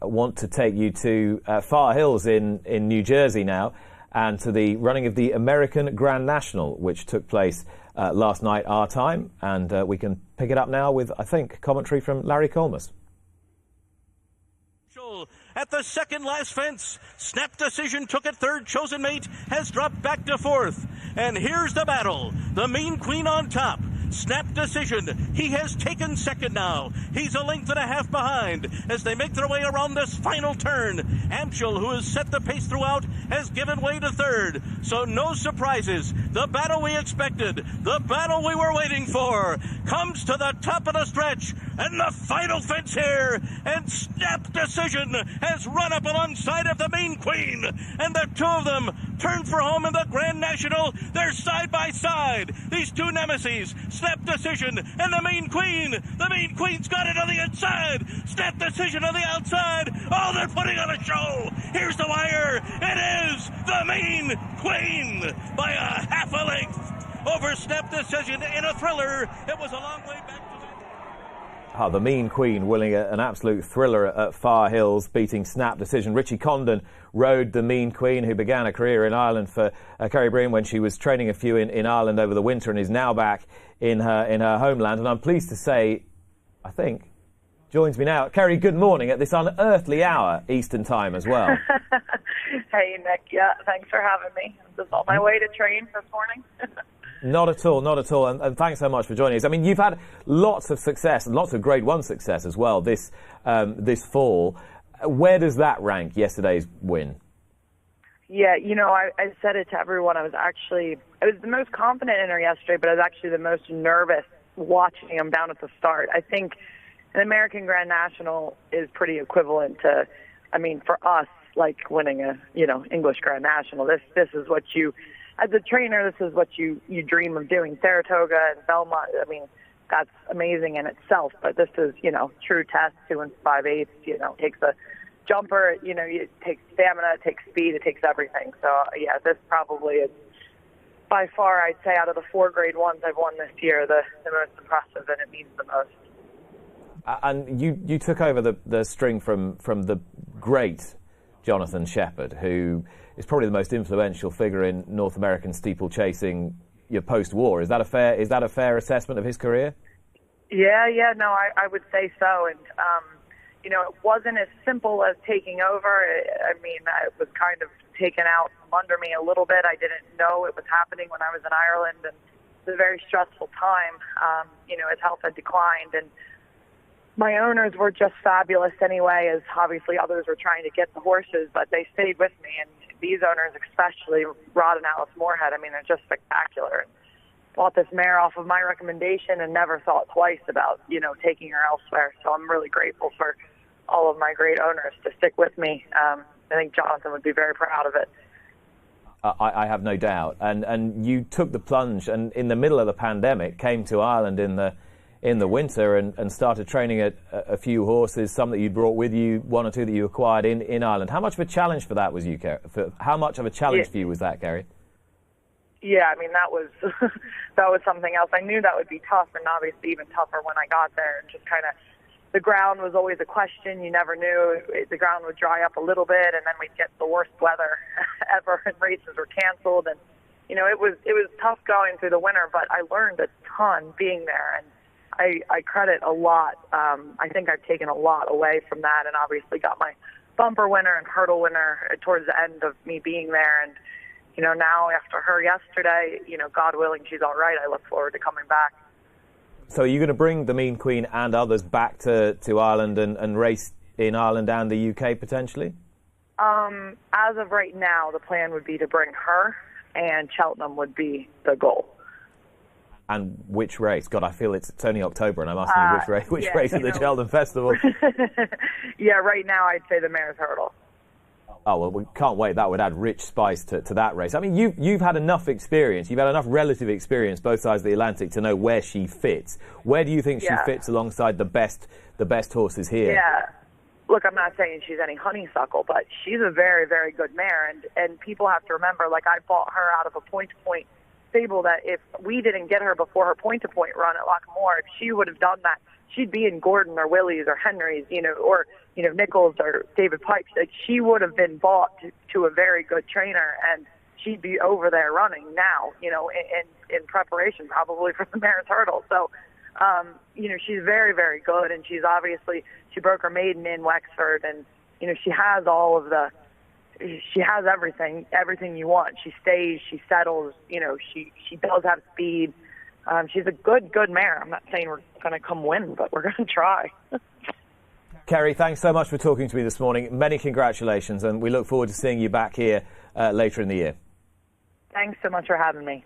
I want to take you to Far Hills in New Jersey now, and to the running of the American Grand National, which took place last night our time. And we can pick it up now with, I think, commentary from Larry Colmus. At the second last fence, Snap Decision took it third. Chosen Mate has dropped back to fourth. And here's the battle. The Mean Queen on top. Snap Decision, he has taken second now. He's a length and a half behind as they make their way around this final turn. Amschel, who has set the pace throughout, has given way to third. So no surprises. The battle we expected, the battle we were waiting for, comes to the top of the stretch. And the final fence here. And Snap Decision has run up alongside of the Mean Queen. And the two of them turn for home in the Grand National. They're side by side. These two nemesis, Snap Decision and the Mean Queen. The Mean Queen's got it on the inside. Snap Decision on the outside. Oh, they're putting on a show. Here's the wire. It is the Mean Queen by a half a length over Snap Decision in a thriller. It was a long way back to the Mean Queen winning an absolute thriller at Far Hills, beating Snap Decision. Richie Condon rode the Mean Queen, who began a career in Ireland for Keri Brion when she was training a few in Ireland over the winter, and is now back in her homeland. And I'm pleased to say, I think, joins me now. Keri, good morning at this unearthly hour, Eastern time as well. Hey, Nick. Yeah, thanks for having me. I'm just on my way to train this morning. Not at all, not at all. And thanks so much for joining us. I mean, you've had lots of success and lots of Grade 1 success as well this fall. Where does that rank, yesterday's win? Yeah, you know, I said it to everyone. I was the most confident in her yesterday, but I was actually the most nervous watching him down at the start. I think an American Grand National is pretty equivalent to, I mean, for us, like winning a, English Grand National. This is what you, as a trainer, this is what you dream of doing. Saratoga and Belmont, I mean, that's amazing in itself, but this is, true test, 2 5/8, takes a jumper, it takes stamina, it takes speed, it takes everything. So, yeah, this probably is by far, I'd say, out of the 4 Grade 1s I've won this year, the most impressive, and it means the most. And you took over the string from the great Jonathan Shepherd, who is probably the most influential figure in North American steeplechasing post-war. Is that a fair assessment of his career? Yeah, no, I would say so. And it wasn't as simple as taking over. I mean, it was kind of taken out from under me a little bit. I didn't know it was happening when I was in Ireland, and it was a very stressful time. His health had declined, and my owners were just fabulous anyway, as obviously others were trying to get the horses, but they stayed with me. And these owners, especially Rod and Alice Moorhead, I mean, they're just spectacular. Bought this mare off of my recommendation and never thought twice about, taking her elsewhere. So I'm really grateful for all of my great owners to stick with me. I think Jonathan would be very proud of it. I have no doubt. And you took the plunge and in the middle of the pandemic came to Ireland in the winter and started training a few horses, some that you brought with you, 1 or 2 that you acquired in Ireland. How much of a challenge for that was you, Keri? How much of a challenge for you was that, Keri? Yeah, I mean, that was that was something else. I knew that would be tough, and obviously even tougher when I got there. And just kind of, the ground was always a question. You never knew. The ground would dry up a little bit, and then we'd get the worst weather ever, and races were canceled. And, it was tough going through the winter, but I learned a ton being there, and I credit a lot. I think I've taken a lot away from that, and obviously got my bumper winner and hurdle winner towards the end of me being there. And, now after her yesterday, God willing, she's all right. I look forward to coming back. So are you going to bring the Mean Queen and others back to Ireland and race in Ireland and the UK potentially? As of right now, the plan would be to bring her, and Cheltenham would be the goal. And which race? God, I feel it's only October, and I'm asking you which race at the Cheltenham Festival? Yeah, right now I'd say the Mare's Hurdle. Oh, well, we can't wait. That would add rich spice to that race. I mean, you've had enough experience. You've had enough relative experience both sides of the Atlantic to know where she fits. Where do you think she fits alongside the best horses here? Yeah. Look, I'm not saying she's any honeysuckle, but she's a very, very good mare. And people have to remember, like, I bought her out of a point-to-point stable that if we didn't get her before her point-to-point run at Lochmore, if she would have done that, she'd be in Gordon or Willie's or Henry's, or Nichols or David Pipes, like she would have been bought to a very good trainer, and she'd be over there running now, in preparation probably for the Mares Hurdle. So, she's very, very good, and she broke her maiden in Wexford, and, she has she has everything you want. She stays, she settles, she does have speed. She's a good mare. I'm not saying we're going to come win, but we're going to try. Keri, thanks so much for talking to me this morning. Many congratulations, and we look forward to seeing you back here later in the year. Thanks so much for having me.